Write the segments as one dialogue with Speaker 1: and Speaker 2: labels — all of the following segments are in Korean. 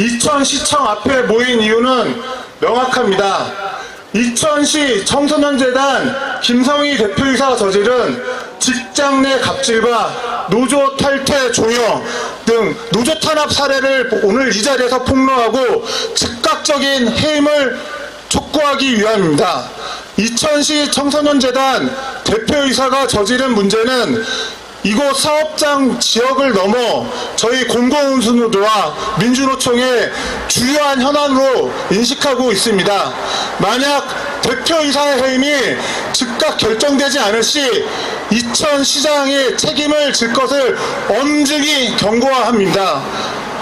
Speaker 1: 이천시청 앞에 모인 이유는 명확합니다. 이천시 청소년재단 김성희 대표이사가 저지른 직장 내 갑질과 노조 탈퇴 종용 등 노조 탄압 사례를 오늘 이 자리에서 폭로하고 즉각적인 해임을 촉구하기 위함입니다. 이천시 청소년재단 대표이사가 저지른 문제는 이곳 사업장 지역을 넘어 저희 공공운수노조와 민주노총의 주요한 현안으로 인식하고 있습니다. 만약 대표이사의 해임이 즉각 결정되지 않을 시 이천시장이 책임을 질 것을 엄중히 경고합니다.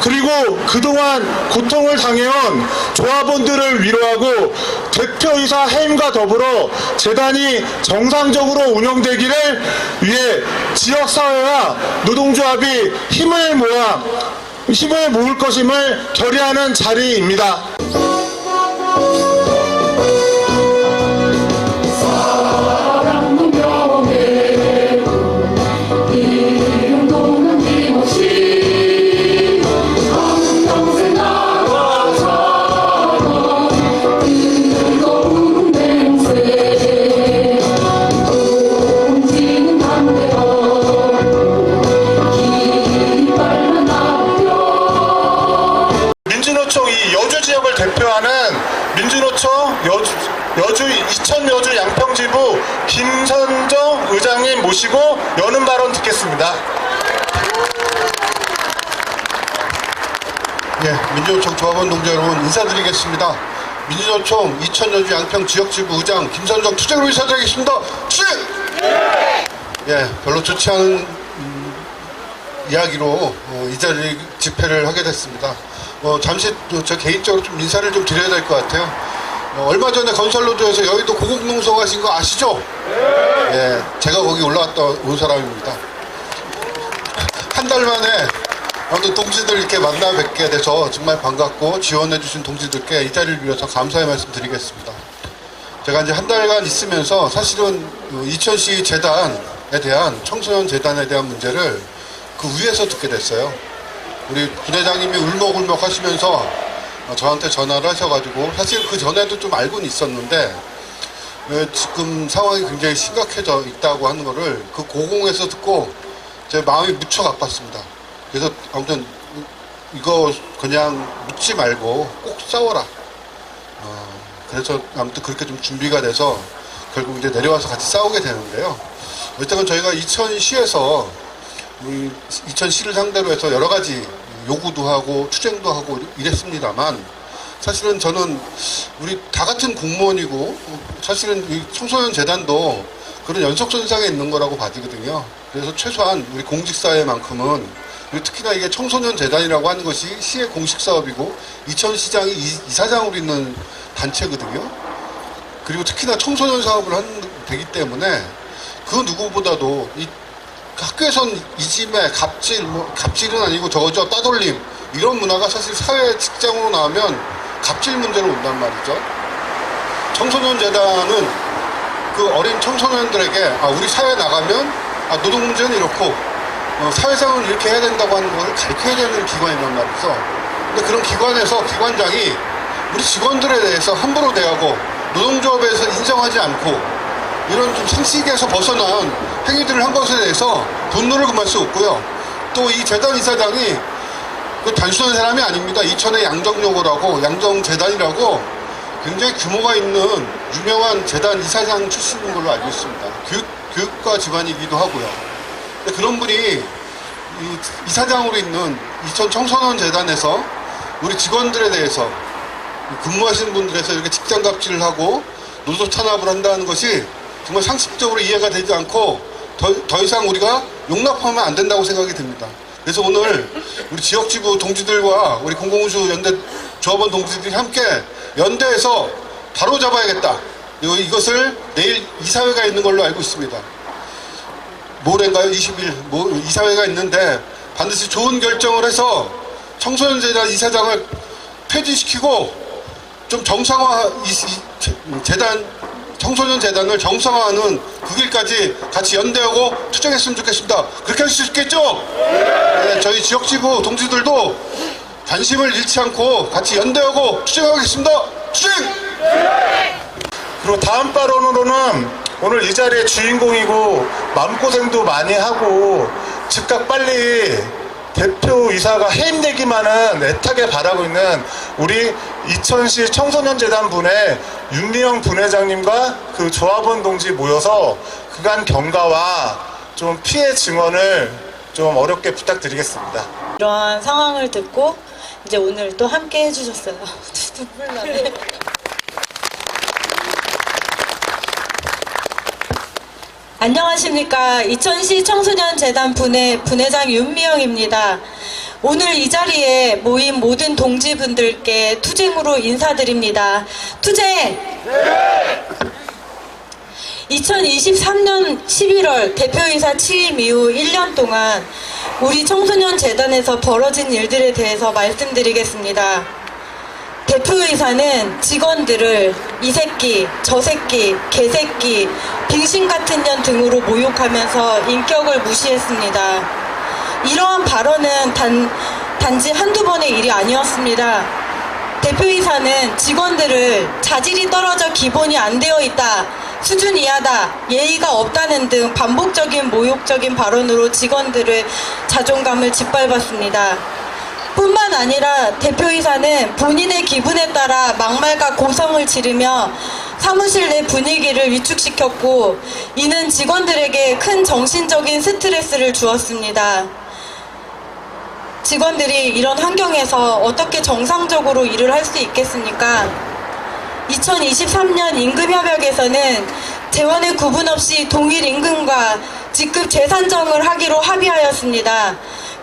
Speaker 1: 그리고 그동안 고통을 당해온 조합원들을 위로하고 대표이사 해임과 더불어 재단이 정상적으로 운영되기를 위해 지역사회와 노동조합이 힘을 모을 것임을 결의하는 자리입니다. 지역을 대표하는 민주노총 이천 여주 양평지부 김선정 의장님 모시고 여는 발언 듣겠습니다.
Speaker 2: 예, 민주노총 조합원 동지 여러분 인사드리겠습니다. 민주노총 이천 여주 양평 지역지부 의장 김선정 투쟁으로 인사드리겠습니다. 투쟁! 예, 별로 좋지 않은 이야기로 이 자리 집회를 하게 됐습니다. 잠시 저 개인적으로 좀 인사를 좀 드려야 될 것 같아요. 얼마 전에 건설노조에서 여의도 고공농성 하신 거 아시죠? 예, 제가 거기 올라갔다 온 사람입니다. 한 달 만에 아무튼 동지들 이렇게 만나 뵙게 돼서 정말 반갑고 지원해주신 동지들께 이 자리를 빌어서 감사의 말씀 드리겠습니다. 제가 이제 한 달간 있으면서 사실은 이천시 재단에 대한 청소년 재단에 대한 문제를 그 위에서 듣게 됐어요. 우리 부대장님이 울먹울먹 하시면서 저한테 전화를 하셔가지고 사실 그 전에도 좀 알고는 있었는데 지금 상황이 굉장히 심각해져 있다고 하는 거를 그 고공에서 듣고 제 마음이 무척 아팠습니다. 그래서 아무튼 이거 그냥 묻지 말고 꼭 싸워라. 그래서 아무튼 그렇게 좀 준비가 돼서 결국 이제 내려와서 같이 싸우게 되는데요. 일단은 저희가 이천시에서 우리 이천시를 상대로 해서 여러 가지 요구도 하고 투쟁도 하고 이랬습니다만 사실은 저는 우리 다 같은 공무원이고 사실은 이 청소년 재단도 그런 연속선상에 있는 거라고 봐지거든요. 그래서 최소한 우리 공직사회만큼은 특히나 이게 청소년 재단이라고 하는 것이 시의 공식 사업이고 이천시장이 이사장으로 있는 단체거든요. 그리고 특히나 청소년 사업을 되기 때문에 그 누구보다도 이 학교에선 이짐에 갑질은 아니고 저거저 따돌림 이런 문화가 사실 사회 직장으로 나오면 갑질 문제로 온단 말이죠. 청소년 재단은 그 어린 청소년들에게 우리 사회 나가면 노동 문제는 이렇고 사회생활을 이렇게 해야 된다고 하는 걸 가르쳐야 되는 기관이란 말이죠. 근데 그런 기관에서 기관장이 우리 직원들에 대해서 함부로 대하고 노동조합에서 인정하지 않고 이런 좀 상식에서 벗어난 행위들을 한 것에 대해서 분노를 금할 수 없고요. 또 이 재단 이사장이 그 단순한 사람이 아닙니다. 이천의 양정요고라고 양정재단이라고 굉장히 규모가 있는 유명한 재단 이사장 출신인 걸로 알고 있습니다. 교육과 집안이기도 하고요. 근데 그런 분이 이사장으로 있는 이천 청소년 재단에서 우리 직원들에 대해서 근무하시는 분들에서 이렇게 직장 갑질을 하고 노조 탄압을 한다는 것이 정말 상식적으로 이해가 되지 않고 더 이상 우리가 용납하면 안 된다고 생각이 듭니다. 그래서 오늘 우리 지역지부 동지들과 우리 공공운수 연대 조합원 동지들이 함께 연대해서 바로 잡아야겠다. 이것을 내일 이사회가 있는 걸로 알고 있습니다. 모레인가요? 20일 이사회가 있는데 반드시 좋은 결정을 해서 청소년재단 이사장을 폐지시키고 좀 정상화 청소년 재단을 정상화하는 그 길까지 같이 연대하고 투쟁했으면 좋겠습니다. 그렇게 할 수 있겠죠? 네, 저희 지역지부 동지들도 관심을 잃지 않고 같이 연대하고 투쟁하겠습니다. 투쟁!
Speaker 1: 그리고 다음 발언으로는 오늘 이 자리의 주인공이고 마음고생도 많이 하고 즉각 빨리 대표이사가 해임되기만은 애타게 바라고 있는 우리 이천시 청소년재단 분의 윤미영 분회장님과 그 조합원 동지 모여서 그간 경과와 좀 피해 증언을 좀 어렵게 부탁드리겠습니다.
Speaker 3: 이러한 상황을 듣고 이제 오늘 또 함께 해주셨어요. 눈물 나네. 안녕하십니까. 이천시 청소년재단 분회장 윤미영입니다. 오늘 이 자리에 모인 모든 동지분들께 투쟁으로 인사드립니다. 투쟁! 2023년 11월 대표이사 취임 이후 1년 동안 우리 청소년재단에서 벌어진 일들에 대해서 말씀드리겠습니다. 대표이사는 직원들을 이 새끼, 저 새끼, 개새끼, 빙신 같은 년 등으로 모욕하면서 인격을 무시했습니다. 이러한 발언은 단지 한두 번의 일이 아니었습니다. 대표이사는 직원들을 자질이 떨어져 기본이 안 되어 있다, 수준 이하다, 예의가 없다는 등 반복적인 모욕적인 발언으로 직원들의 자존감을 짓밟았습니다. 뿐만 아니라 대표이사는 본인의 기분에 따라 막말과 고성을 지르며 사무실 내 분위기를 위축시켰고 이는 직원들에게 큰 정신적인 스트레스를 주었습니다. 직원들이 이런 환경에서 어떻게 정상적으로 일을 할 수 있겠습니까? 2023년 임금협약에서는 재원의 구분 없이 동일 임금과 직급 재산정을 하기로 합의하였습니다.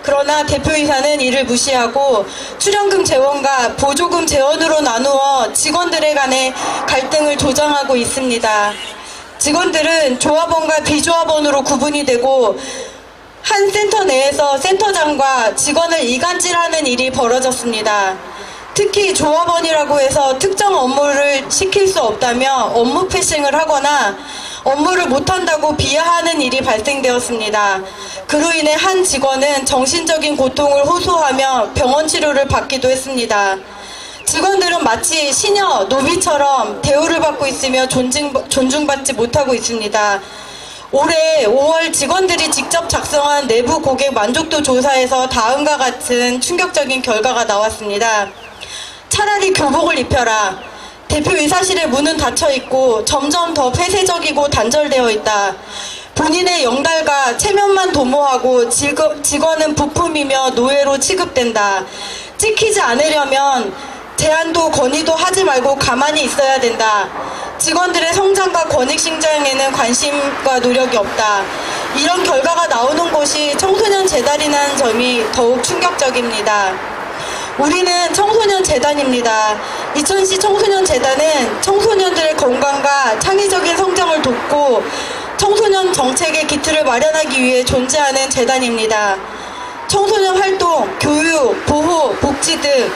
Speaker 3: 그러나 대표이사는 이를 무시하고 출연금 재원과 보조금 재원으로 나누어 직원들에 간의 갈등을 조장하고 있습니다. 직원들은 조합원과 비조합원으로 구분이 되고 한 센터 내에서 센터장과 직원을 이간질하는 일이 벌어졌습니다. 특히 조합원이라고 해서 특정 업무를 시킬 수 없다며 업무 패싱을 하거나 업무를 못한다고 비하하는 일이 발생되었습니다. 그로 인해 한 직원은 정신적인 고통을 호소하며 병원 치료를 받기도 했습니다. 직원들은 마치 시녀, 노비처럼 대우를 받고 있으며 존중받지 못하고 있습니다. 올해 5월 직원들이 직접 작성한 내부 고객 만족도 조사에서 다음과 같은 충격적인 결과가 나왔습니다. 차라리 교복을 입혀라. 대표이사실의 문은 닫혀있고 점점 더 폐쇄적이고 단절되어 있다. 본인의 영달과 체면만 도모하고 직원은 부품이며 노예로 취급된다. 찍히지 않으려면 제한도 건의도 하지 말고 가만히 있어야 된다. 직원들의 성장과 권익 신장에는 관심과 노력이 없다. 이런 결과가 나오는 곳이 청소년재단이라는 점이 더욱 충격적입니다. 우리는 청소년재단입니다. 이천시 청소년재단은 청소년들의 건강과 창의적인 성장을 돕고 청소년 정책의 기틀을 마련하기 위해 존재하는 재단입니다. 청소년 활동, 교육, 보호, 복지 등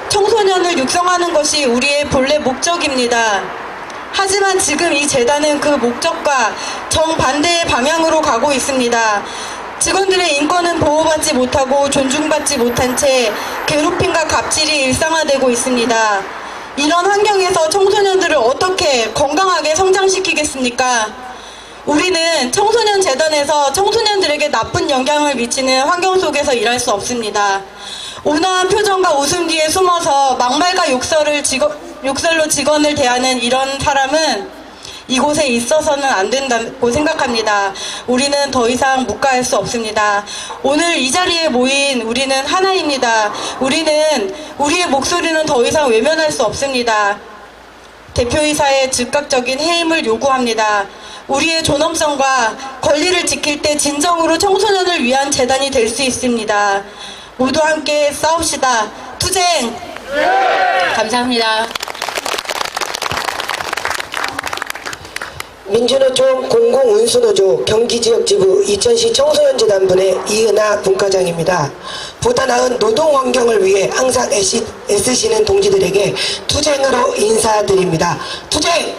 Speaker 3: 청소년을 육성하는 것이 우리의 본래 목적입니다. 하지만 지금 이 재단은 그 목적과 정반대의 방향으로 가고 있습니다. 직원들의 인권은 보호받지 못하고 존중받지 못한 채 괴롭힘과 갑질이 일상화되고 있습니다. 이런 환경에서 청소년들을 어떻게 건강하게 성장시키겠습니까? 우리는 청소년재단에서 청소년들에게 나쁜 영향을 미치는 환경 속에서 일할 수 없습니다. 온화한 표정과 웃음 뒤에 숨어서 막말과 욕설로 직원을 대하는 이런 사람은 이곳에 있어서는 안 된다고 생각합니다. 우리는 더 이상 묵과할 수 없습니다. 오늘 이 자리에 모인 우리는 하나입니다. 우리의 목소리는 더 이상 외면할 수 없습니다. 대표이사의 즉각적인 해임을 요구합니다. 우리의 존엄성과 권리를 지킬 때 진정으로 청소년을 위한 재단이 될 수 있습니다. 모두 함께 싸웁시다. 투쟁! 감사합니다.
Speaker 4: 민주노총 공공운수노조 경기지역지부 이천시 청소년재단분의 이은하 분과장입니다. 보다 나은 노동환경을 위해 항상 애쓰시는 동지들에게 투쟁으로 인사드립니다. 투쟁!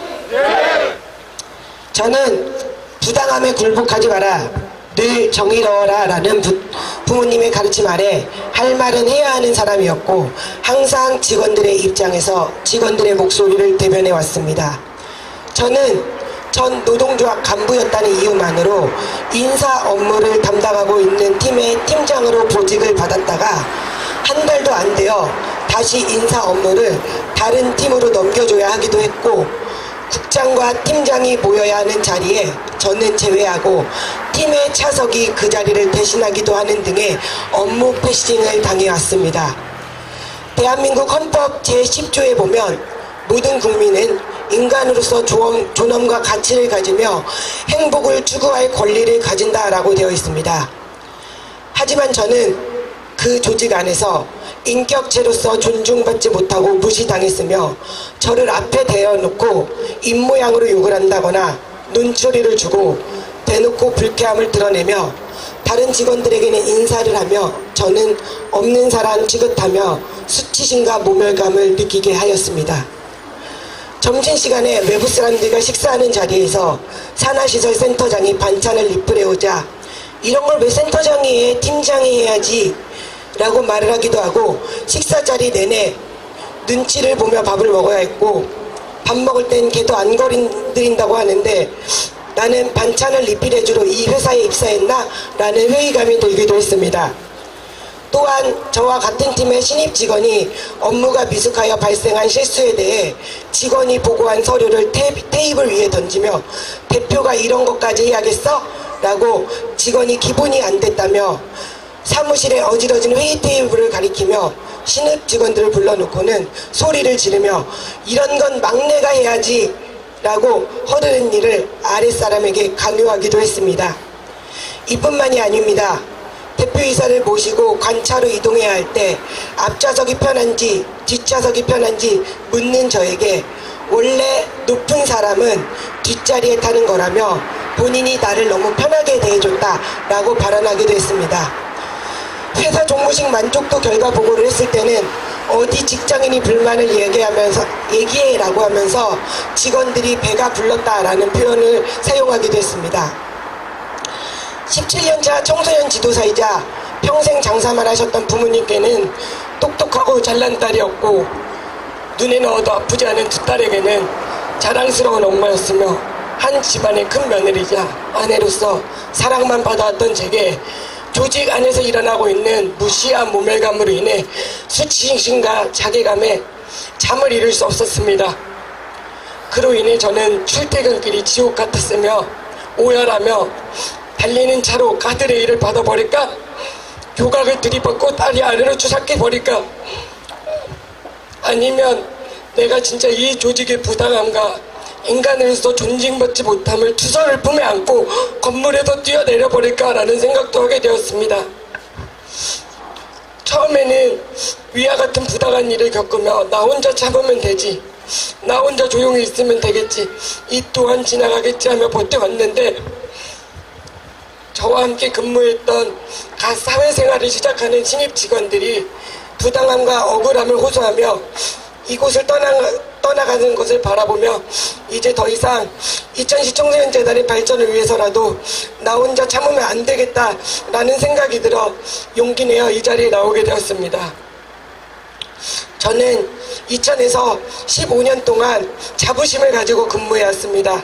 Speaker 4: 저는 부당함에 굴복하지 마라. 늘 정의로워라 라는 부모님의 가르침 아래 할 말은 해야 하는 사람이었고 항상 직원들의 입장에서 직원들의 목소리를 대변해 왔습니다. 저는 전 노동조합 간부였다는 이유만으로 인사 업무를 담당하고 있는 팀의 팀장으로 보직을 받았다가 한 달도 안 되어 다시 인사 업무를 다른 팀으로 넘겨줘야 하기도 했고 국장과 팀장이 모여야 하는 자리에 저는 제외하고 팀의 차석이 그 자리를 대신하기도 하는 등의 업무 패싱을 당해왔습니다. 대한민국 헌법 제10조에 보면 모든 국민은 인간으로서 존엄과 가치를 가지며 행복을 추구할 권리를 가진다라고 되어 있습니다. 하지만 저는 그 조직 안에서 인격체로서 존중받지 못하고 무시당했으며 저를 앞에 대어놓고 입모양으로 욕을 한다거나 눈초리를 주고 대놓고 불쾌함을 드러내며 다른 직원들에게는 인사를 하며 저는 없는 사람 취급하며 수치심과 모멸감을 느끼게 하였습니다. 점심시간에 외부 사람들과 식사하는 자리에서 산하시설 센터장이 반찬을 리플해오자 이런 걸 왜 센터장이 해? 팀장이 해야지 라고 말을 하기도 하고 식사 자리 내내 눈치를 보며 밥을 먹어야 했고 밥 먹을 땐 걔도 안 거린다고 하는데 나는 반찬을 리필해주러 이 회사에 입사했나? 라는 회의감이 들기도 했습니다. 또한 저와 같은 팀의 신입 직원이 업무가 미숙하여 발생한 실수에 대해 직원이 보고한 서류를 테이블 위에 던지며 대표가 이런 것까지 해야겠어? 라고 직원이 기분이 안 됐다며 사무실에 어지러진 회의 테이블을 가리키며 신입 직원들을 불러놓고는 소리를 지르며 이런 건 막내가 해야지 라고 허르는 일을 아랫사람에게 강요하기도 했습니다. 이뿐만이 아닙니다. 대표이사를 모시고 관차로 이동해야 할 때 앞좌석이 편한지 뒷좌석이 편한지 묻는 저에게 원래 높은 사람은 뒷자리에 타는 거라며 본인이 나를 너무 편하게 대해줬다 라고 발언하기도 했습니다. 회사 종무식 만족도 결과 보고를 했을 때는 어디 직장인이 불만을 얘기해라고 하면서 직원들이 배가 불렀다라는 표현을 사용하기도 했습니다. 17년차 청소년 지도사이자 평생 장사만 하셨던 부모님께는 똑똑하고 잘난 딸이었고 눈에 넣어도 아프지 않은 두 딸에게는 자랑스러운 엄마였으며 한 집안의 큰 며느리자 아내로서 사랑만 받아왔던 제게 조직 안에서 일어나고 있는 무시한 모멸감으로 인해 수치심과 자괴감에 잠을 이룰 수 없었습니다. 그로 인해 저는 출퇴근길이 지옥 같았으며 오열하며 달리는 차로 가드레일을 받아버릴까? 교각을 들이받고 다리 아래로 추락해버릴까? 아니면 내가 진짜 이 조직의 부당함과 인간으로서 존중받지 못함을 투서를 품에 안고 건물에서 뛰어내려버릴까라는 생각도 하게 되었습니다. 처음에는 위와 같은 부당한 일을 겪으며 나 혼자 참으면 되지, 나 혼자 조용히 있으면 되겠지, 이 또한 지나가겠지 하며 버텨왔는데 저와 함께 근무했던 갓 사회생활을 시작하는 신입 직원들이 부당함과 억울함을 호소하며 이곳을 떠나가는 것을 바라보며 이제 더 이상 이천시 청소년재단의 발전을 위해서라도 나 혼자 참으면 안 되겠다라는 생각이 들어 용기 내어 이 자리에 나오게 되었습니다. 저는 이천에서 15년 동안 자부심을 가지고 근무해왔습니다.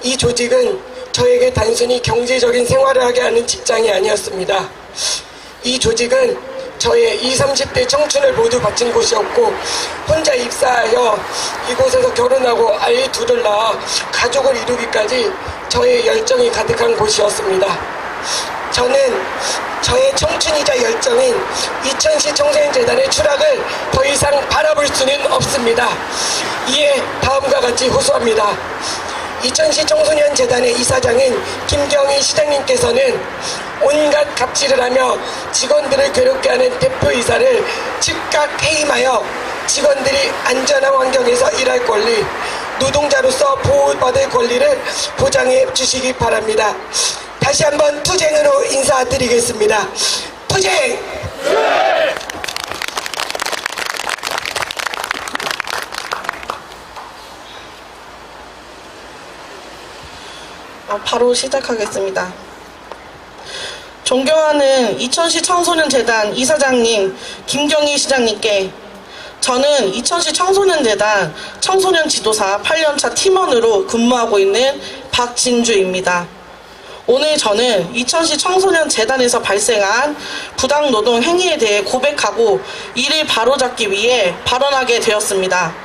Speaker 4: 이 조직은 저에게 단순히 경제적인 생활을 하게 하는 직장이 아니었습니다. 이 조직은 저의 20, 30대 청춘을 모두 바친 곳이었고 혼자 입사하여 이곳에서 결혼하고 아이 둘을 낳아 가족을 이루기까지 저의 열정이 가득한 곳이었습니다. 저는 저의 청춘이자 열정인 이천시 청소년재단의 추락을 더 이상 바라볼 수는 없습니다. 이에 다음과 같이 호소합니다. 이천시 청소년재단의 이사장인 김경희 시장님께서는 온갖 갑질을 하며 직원들을 괴롭게 하는 대표이사를 즉각 해임하여 직원들이 안전한 환경에서 일할 권리, 노동자로서 보호받을 권리를 보장해 주시기 바랍니다. 다시 한번 투쟁으로 인사드리겠습니다. 투쟁!
Speaker 5: 바로 시작하겠습니다. 존경하는 이천시 청소년재단 이사장님, 김경희 시장님께 저는 이천시 청소년재단 청소년 지도사 8년차 팀원으로 근무하고 있는 박진주입니다. 오늘 저는 이천시 청소년재단에서 발생한 부당노동 행위에 대해 고백하고 이를 바로잡기 위해 발언하게 되었습니다.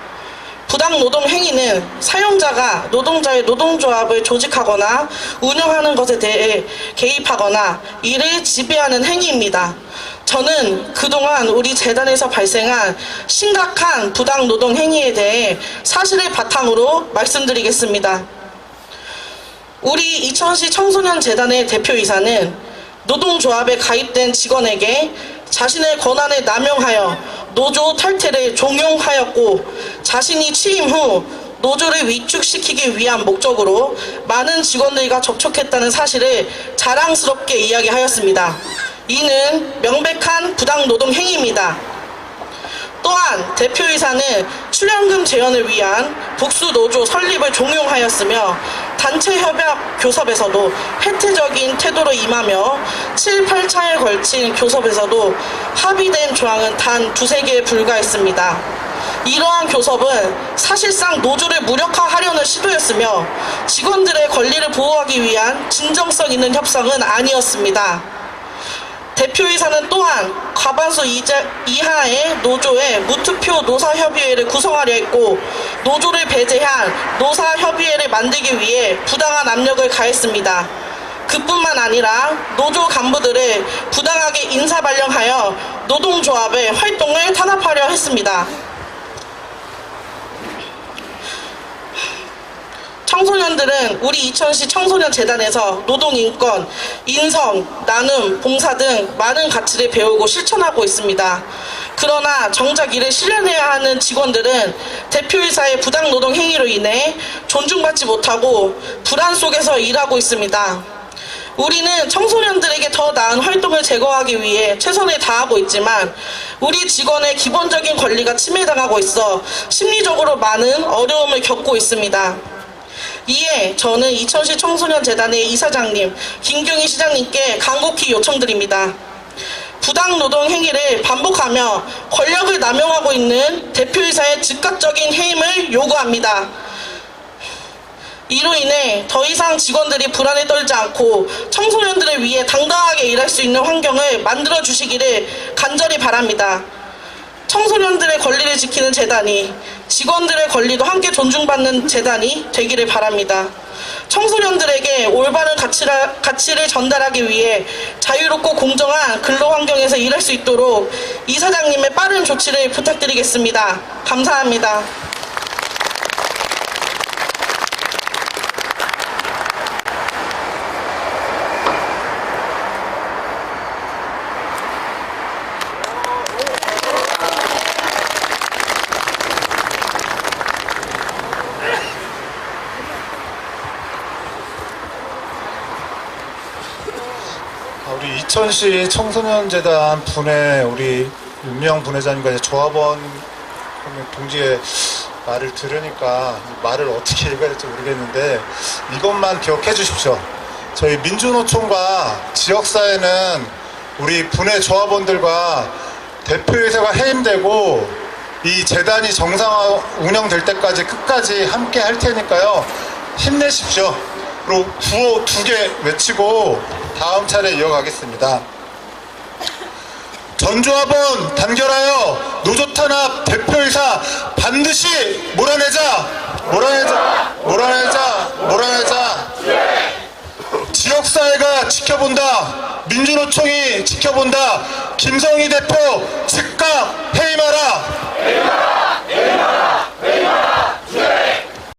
Speaker 5: 부당노동 행위는 사용자가 노동자의 노동조합을 조직하거나 운영하는 것에 대해 개입하거나 이를 지배하는 행위입니다. 저는 그동안 우리 재단에서 발생한 심각한 부당노동 행위에 대해 사실을 바탕으로 말씀드리겠습니다. 우리 이천시 청소년재단의 대표이사는 노동조합에 가입된 직원에게 자신의 권한을 남용하여 노조 탈퇴를 종용하였고 자신이 취임 후 노조를 위축시키기 위한 목적으로 많은 직원들과 접촉했다는 사실을 자랑스럽게 이야기하였습니다. 이는 명백한 부당노동 행위입니다. 또한 대표이사는 출연금 재현을 위한 복수노조 설립을 종용하였으며 단체협약 교섭에서도 혜택적인 태도로 임하며 7, 8차에 걸친 교섭에서도 합의된 조항은 단 2-3개에 불과했습니다. 이러한 교섭은 사실상 노조를 무력화하려는 시도였으며 직원들의 권리를 보호하기 위한 진정성 있는 협상은 아니었습니다. 대표이사는 또한 과반수 이하의 노조의 무투표 노사협의회를 구성하려 했고 노조를 배제한 노사협의회를 만들기 위해 부당한 압력을 가했습니다. 그뿐만 아니라 노조 간부들을 부당하게 인사발령하여 노동조합의 활동을 탄압하려 했습니다. 청소년들은 우리 이천시 청소년재단에서 노동인권, 인성, 나눔, 봉사 등 많은 가치를 배우고 실천하고 있습니다. 그러나 정작 이를 실현해야 하는 직원들은 대표이사의 부당노동 행위로 인해 존중받지 못하고 불안 속에서 일하고 있습니다. 우리는 청소년들에게 더 나은 활동을 제공하기 위해 최선을 다하고 있지만 우리 직원의 기본적인 권리가 침해당하고 있어 심리적으로 많은 어려움을 겪고 있습니다. 이에 저는 이천시 청소년재단의 이사장님, 김경희 시장님께 간곡히 요청드립니다. 부당노동 행위를 반복하며 권력을 남용하고 있는 대표이사의 즉각적인 해임을 요구합니다. 이로 인해 더 이상 직원들이 불안에 떨지 않고 청소년들을 위해 당당하게 일할 수 있는 환경을 만들어 주시기를 간절히 바랍니다. 청소년들의 권리를 지키는 재단이 직원들의 권리도 함께 존중받는 재단이 되기를 바랍니다. 청소년들에게 올바른 가치를 전달하기 위해 자유롭고 공정한 근로환경에서 일할 수 있도록 이사장님의 빠른 조치를 부탁드리겠습니다. 감사합니다.
Speaker 1: 우리 이천시 청소년재단 분의 우리 윤명 분회장님과 조합원 동지의 말을 들으니까 말을 어떻게 읽어야 될지 모르겠는데 이것만 기억해 주십시오. 저희 민주노총과 지역사회는 우리 분회 조합원들과 대표이사가 해임되고 이 재단이 정상화 운영될 때까지 끝까지 함께 할 테니까요. 힘내십시오. 그리고 구호 2개 외치고 다음 차례 이어가겠습니다. 전조합원 단결하여 노조 탄압 대표이사 반드시 몰아내자. 지역사회가 지켜본다. 민주노총이 지켜본다. 김성희 대표 즉각 해임하라.